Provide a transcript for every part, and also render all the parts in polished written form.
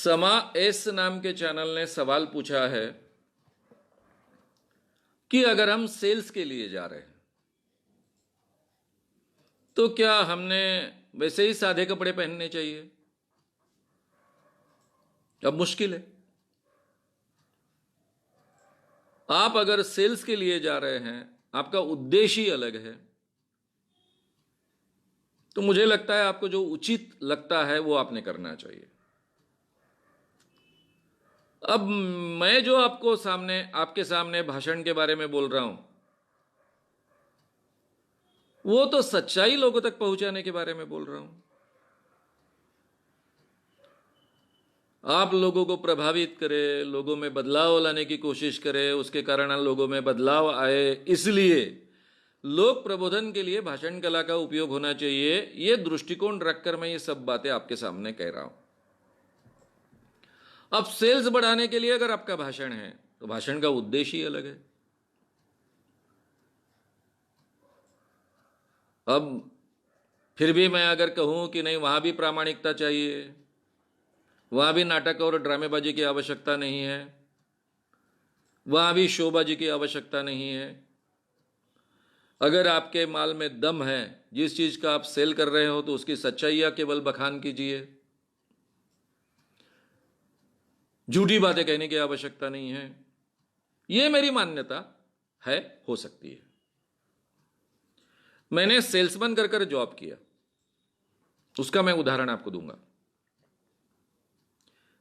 समा एस नाम के चैनल ने सवाल पूछा है कि अगर हम सेल्स के लिए जा रहे हैं तो क्या हमने वैसे ही सादे कपड़े पहनने चाहिए। अब मुश्किल है। आप अगर सेल्स के लिए जा रहे हैं, आपका उद्देश्य ही अलग है, तो मुझे लगता है आपको जो उचित लगता है वो आपने करना चाहिए। अब मैं जो आपके सामने भाषण के बारे में बोल रहा हूं, वो तो सच्चाई लोगों तक पहुंचाने के बारे में बोल रहा हूं। आप लोगों को प्रभावित करें, लोगों में बदलाव लाने की कोशिश करें, उसके कारण लोगों में बदलाव आए, इसलिए लोक प्रबोधन के लिए भाषण कला का उपयोग होना चाहिए। यह दृष्टिकोण रखकर मैं ये सब बातें आपके सामने कह रहा हूं। अब सेल्स बढ़ाने के लिए अगर आपका भाषण है तो भाषण का उद्देश्य ही अलग है। अब फिर भी मैं अगर कहूं कि नहीं, वहां भी प्रामाणिकता चाहिए, वहां भी नाटक और ड्रामेबाजी की आवश्यकता नहीं है, वहां भी शोबाजी की आवश्यकता नहीं है। अगर आपके माल में दम है, जिस चीज का आप सेल कर रहे हो, तो उसकी सच्चाइयां केवल बखान कीजिए, झूठी बातें कहने की आवश्यकता नहीं है। यह मेरी मान्यता है, हो सकती है। मैंने सेल्समैन कर कर जॉब किया, उसका मैं उदाहरण आपको दूंगा।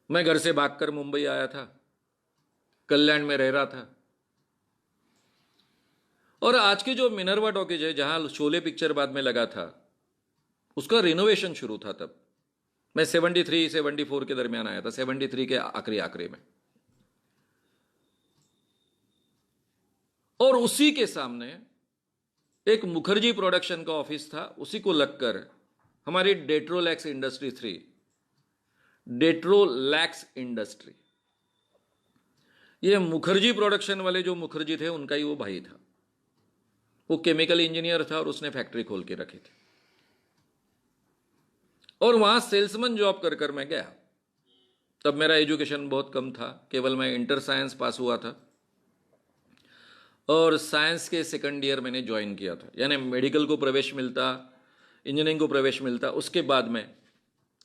मैं घर से भागकर मुंबई आया था, कल्याण में रह रहा था, और आज की जो मिनर्वा टॉकीज है, जहां शोले पिक्चर बाद में लगा था, उसका रिनोवेशन शुरू था। तब मैं 73-74 के दरमियान आया था, 73 के आखिरी आखिरी में। और उसी के सामने एक मुखर्जी प्रोडक्शन का ऑफिस था, उसी को लगकर हमारी डेट्रोलैक्स इंडस्ट्री, ये मुखर्जी प्रोडक्शन वाले जो मुखर्जी थे, उनका ही वो भाई था। वो केमिकल इंजीनियर था और उसने फैक्ट्री खोल के रखी थी। और वहां सेल्समैन जॉब कर कर मैं गया। तब मेरा एजुकेशन बहुत कम था, केवल मैं इंटर साइंस पास हुआ था, और साइंस के सेकंड ईयर मैंने ज्वाइन किया था। यानी मेडिकल को प्रवेश मिलता, इंजीनियरिंग को प्रवेश मिलता, उसके बाद में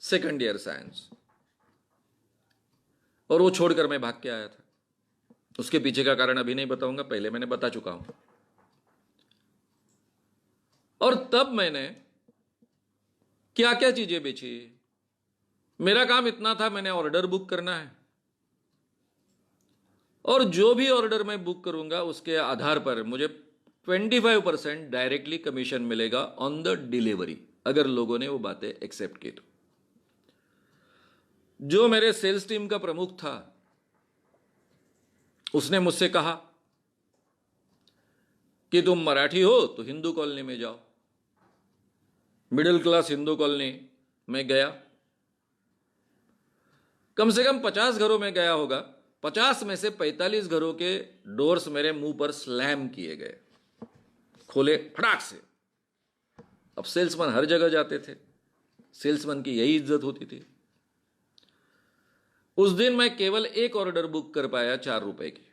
सेकंड ईयर साइंस, और वो छोड़कर मैं भाग के आया था। उसके पीछे का कारण अभी नहीं बताऊंगा, पहले मैंने बता चुका हूं। और तब मैंने क्या क्या चीजें बेची। मेरा काम इतना था, मैंने ऑर्डर बुक करना है, और जो भी ऑर्डर मैं बुक करूंगा उसके आधार पर मुझे 25% डायरेक्टली कमीशन मिलेगा ऑन द डिलीवरी, अगर लोगों ने वो बातें एक्सेप्ट की तो। जो मेरे सेल्स टीम का प्रमुख था, उसने मुझसे कहा कि तुम मराठी हो तो हिंदू कॉलोनी में जाओ। मिडिल क्लास हिंदू कॉलोनी में गया, कम से कम 50 घरों में गया होगा। 50 में से 45 घरों के डोर्स मेरे मुंह पर स्लैम किए गए, खोले फटाक से। अब सेल्समैन हर जगह जाते थे, सेल्समैन की यही इज्जत होती थी। उस दिन मैं केवल एक ऑर्डर बुक कर पाया 4 रुपए की,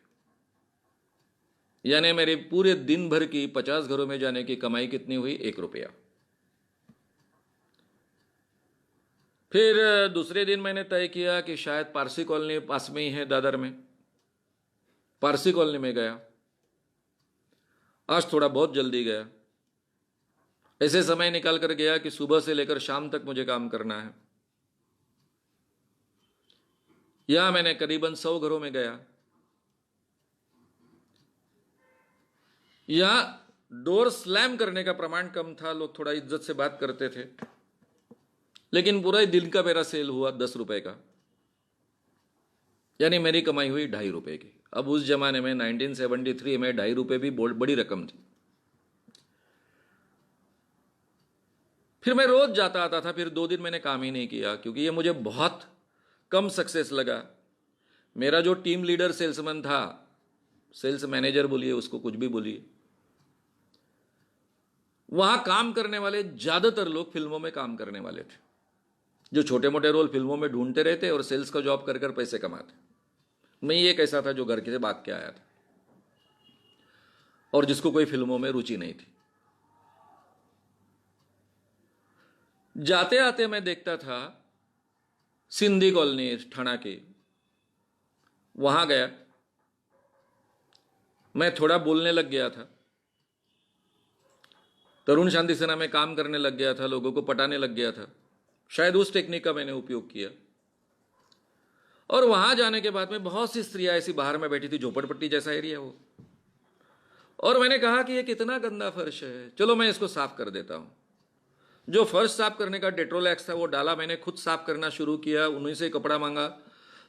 यानी मेरे पूरे दिन भर की 50 घरों में जाने की कमाई कितनी हुई? 1 रुपया। फिर दूसरे दिन मैंने तय किया कि शायद पारसी कॉलोनी पास में ही है, दादर में, पारसी कॉलोनी में गया। आज थोड़ा बहुत जल्दी गया, ऐसे समय निकाल कर गया कि सुबह से लेकर शाम तक मुझे काम करना है। यहां मैंने करीबन 100 घरों में गया। यहां डोर स्लैम करने का प्रमाण कम था, लोग थोड़ा इज्जत से बात करते थे, लेकिन पूरा दिन का मेरा सेल हुआ 10 रुपए का, यानी मेरी कमाई हुई 2.5 रुपए की। अब उस जमाने में 1973 में 2.5 रुपए भी बड़ी रकम थी। फिर मैं रोज जाता आता था। फिर 2 दिन मैंने काम ही नहीं किया, क्योंकि ये मुझे बहुत कम सक्सेस लगा। मेरा जो टीम लीडर सेल्समैन था, सेल्स मैनेजर बोलिए उसको, कुछ भी बोलिए, वहां काम करने वाले ज्यादातर लोग फिल्मों में काम करने वाले थे, जो छोटे मोटे रोल फिल्मों में ढूंढते रहते और सेल्स का जॉब कर कर पैसे कमाते। मैं एक ऐसा था जो घर के से भाग के आया था और जिसको कोई फिल्मों में रुचि नहीं थी। जाते आते मैं देखता था सिंधी कॉलोनी ठाणा की, वहां गया, मैं थोड़ा बोलने लग गया था, तरुण शांति सेना में काम करने लग गया था, लोगों को पटाने लग गया था। शायद उस टेक्निक का मैंने उपयोग किया। और वहां जाने के बाद में बहुत सी स्त्रियां ऐसी बाहर में बैठी थी, झोपड़पट्टी जैसा एरिया वो, और मैंने कहा कि ये कितना गंदा फर्श है, चलो मैं इसको साफ कर देता हूं। जो फर्श साफ करने का डेट्रोलैक्स था वो डाला, मैंने खुद साफ करना शुरू किया, उन्हीं से कपड़ा मांगा।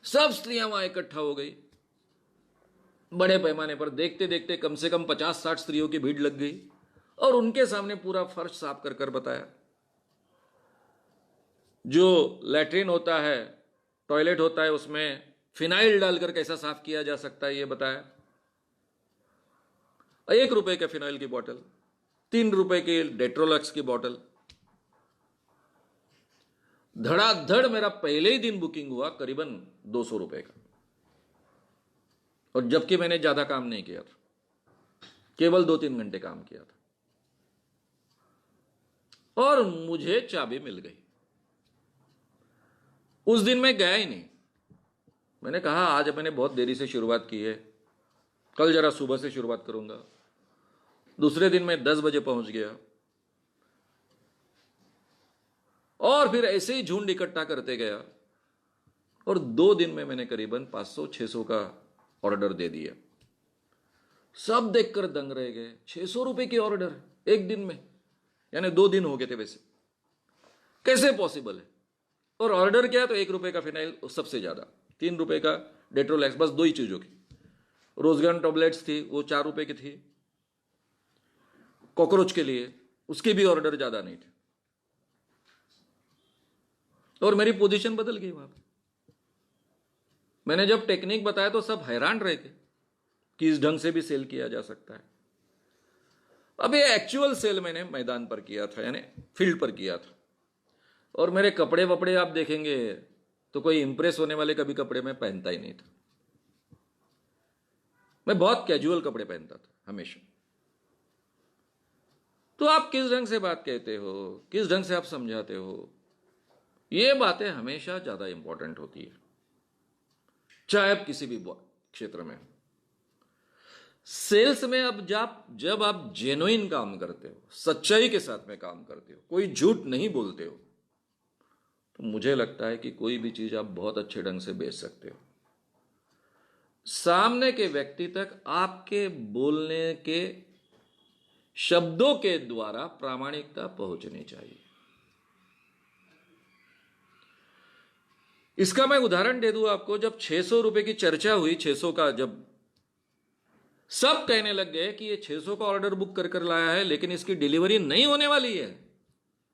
सब स्त्रियां वहां इकट्ठा हो गई बड़े पैमाने पर। देखते देखते कम से कम 50-60 स्त्रियों की भीड़ लग गई और उनके सामने पूरा फर्श साफ कर कर बताया। जो लैट्रिन होता है, टॉयलेट होता है, उसमें फिनाइल डालकर कैसा साफ किया जा सकता है ये बताया। 1 रुपए के फिनाइल की बोतल, 3 रुपए की डेट्रोलक्स की बोतल। धड़ाधड़ मेरा पहले ही दिन बुकिंग हुआ करीबन 200 रुपए का, और जबकि मैंने ज्यादा काम नहीं किया था, केवल 2-3 घंटे काम किया था, और मुझे चाबी मिल गई। उस दिन मैं गया ही नहीं। मैंने कहा आज मैंने बहुत देरी से शुरुआत की है, कल जरा सुबह से शुरुआत करूंगा। दूसरे दिन मैं 10 बजे पहुंच गया, और फिर ऐसे ही झुंड इकट्ठा करते गया, और 2 दिन में मैंने करीबन 500-600 का ऑर्डर दे दिया। सब देखकर दंग रह गए। 600 रुपए की ऑर्डर एक दिन में, यानी 2 दिन हो गए थे वैसे, कैसे पॉसिबल है? और ऑर्डर क्या? तो 1 रुपए का फिनाइल सबसे ज्यादा, 3 रुपए का डेट्रोलैक्स, बस 2 ही चीजों की। रोजगान टैबलेट्स थी, वो 4 रुपए की थी। कॉकरोच के लिए उसके भी ऑर्डर ज्यादा नहीं थे, और मेरी पोजीशन बदल गई वहां पर। मैंने जब टेक्निक बताया तो सब हैरान रहे थे कि इस ढंग से भी सेल किया जा सकता है। अब ये एक्चुअल सेल मैंने मैदान पर किया था, यानी फील्ड पर किया था। और मेरे कपड़े वपड़े आप देखेंगे तो कोई इंप्रेस होने वाले कभी कपड़े मैं पहनता ही नहीं था। मैं बहुत कैजुअल कपड़े पहनता था हमेशा। तो आप किस ढंग से बात कहते हो, किस ढंग से आप समझाते हो, ये बातें हमेशा ज्यादा इंपॉर्टेंट होती है, चाहे आप किसी भी क्षेत्र में। सेल्स में अब जब आप जेन्युइन काम करते हो, सच्चाई के साथ में काम करते हो, कोई झूठ नहीं बोलते हो, तो मुझे लगता है कि कोई भी चीज आप बहुत अच्छे ढंग से बेच सकते हो। सामने के व्यक्ति तक आपके बोलने के शब्दों के द्वारा प्रामाणिकता पहुंचनी चाहिए। इसका मैं उदाहरण दे दूं आपको। जब 600 रुपए की चर्चा हुई, 600 का, जब सब कहने लग गए कि ये 600 का ऑर्डर बुक कर कर लाया है, लेकिन इसकी डिलीवरी नहीं होने वाली है,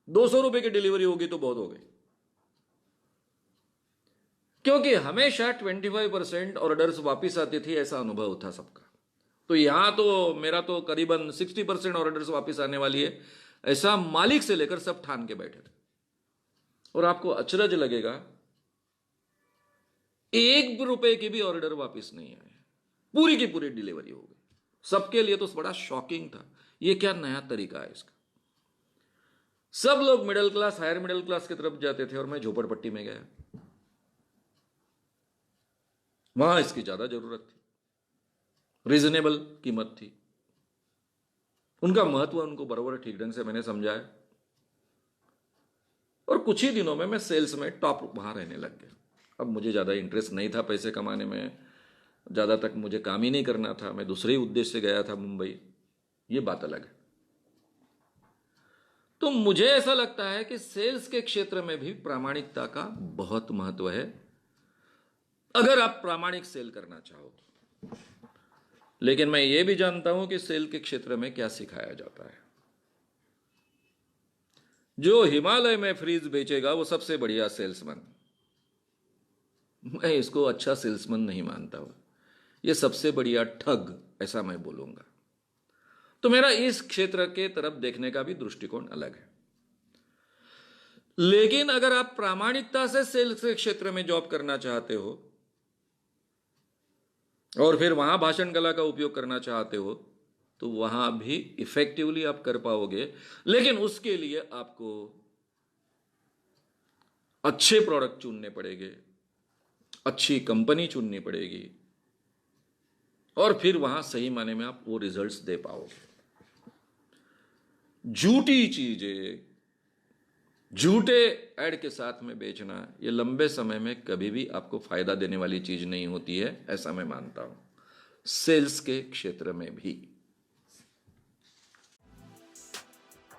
200 रुपए की डिलीवरी होगी तो बहुत हो गई। क्योंकि हमेशा 25% ऑर्डर्स वापिस आती थी, ऐसा अनुभव था सबका। तो यहां तो मेरा तो करीबन 60% ऑर्डर्स वापिस आने वाली है, ऐसा मालिक से लेकर सब ठान के बैठे थे। और आपको अचरज लगेगा, 1 रुपए की भी ऑर्डर वापिस नहीं आए, पूरी की पूरी डिलीवरी हो गई। सबके लिए तो बड़ा शॉकिंग था, ये क्या नया तरीका है इसका। सब लोग middle class, higher middle class की तरफ जाते थे, और मैं झोपड़पट्टी में गया। वहां इसकी ज्यादा जरूरत थी, रीजनेबल कीमत थी, उनका महत्व उनको बराबर ठीक ढंग से मैंने समझाया, और कुछ ही दिनों में मैं सेल्स में टॉप वहां रहने लग गया। अब मुझे ज्यादा इंटरेस्ट नहीं था पैसे कमाने में, ज्यादा तक मुझे काम ही नहीं करना था, मैं दूसरे ही उद्देश्य से गया था मुंबई, ये बात अलग है। तो मुझे ऐसा लगता है कि सेल्स के क्षेत्र में भी प्रामाणिकता का बहुत महत्व है, अगर आप प्रामाणिक सेल करना चाहो तो। लेकिन मैं ये भी जानता हूं कि सेल के क्षेत्र में क्या सिखाया जाता है। जो हिमालय में फ्रीज बेचेगा वो सबसे बढ़िया सेल्समैन। मैं इसको अच्छा सेल्समैन नहीं मानता हूं, ये सबसे बढ़िया ठग, ऐसा मैं बोलूंगा। तो मेरा इस क्षेत्र के तरफ देखने का भी दृष्टिकोण अलग है। लेकिन अगर आप प्रामाणिकता से सेल्स के क्षेत्र में जॉब करना चाहते हो और फिर वहां भाषण कला का उपयोग करना चाहते हो तो वहां भी इफेक्टिवली आप कर पाओगे, लेकिन उसके लिए आपको अच्छे प्रोडक्ट चुनने पड़ेंगे, अच्छी कंपनी चुननी पड़ेगी और फिर वहां सही माने में आप वो रिजल्ट्स दे पाओगे। झूठी चीजें झूठे ऐड के साथ में बेचना ये लंबे समय में कभी भी आपको फायदा देने वाली चीज नहीं होती है, ऐसा मैं मानता हूं, सेल्स के क्षेत्र में भी।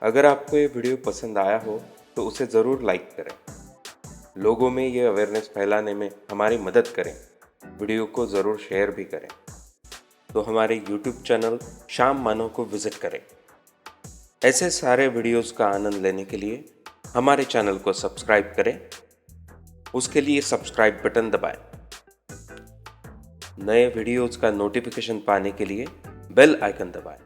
अगर आपको ये वीडियो पसंद आया हो तो उसे ज़रूर लाइक करें, लोगों में ये अवेयरनेस फैलाने में हमारी मदद करें। वीडियो को ज़रूर शेयर भी करें। तो हमारे YouTube चैनल श्याम मानव को विज़िट करें। ऐसे सारे वीडियोस का आनंद लेने के लिए हमारे चैनल को सब्सक्राइब करें। उसके लिए सब्सक्राइब बटन दबाएं। नए वीडियोस का नोटिफिकेशन पाने के लिए बेल आइकन दबाएं।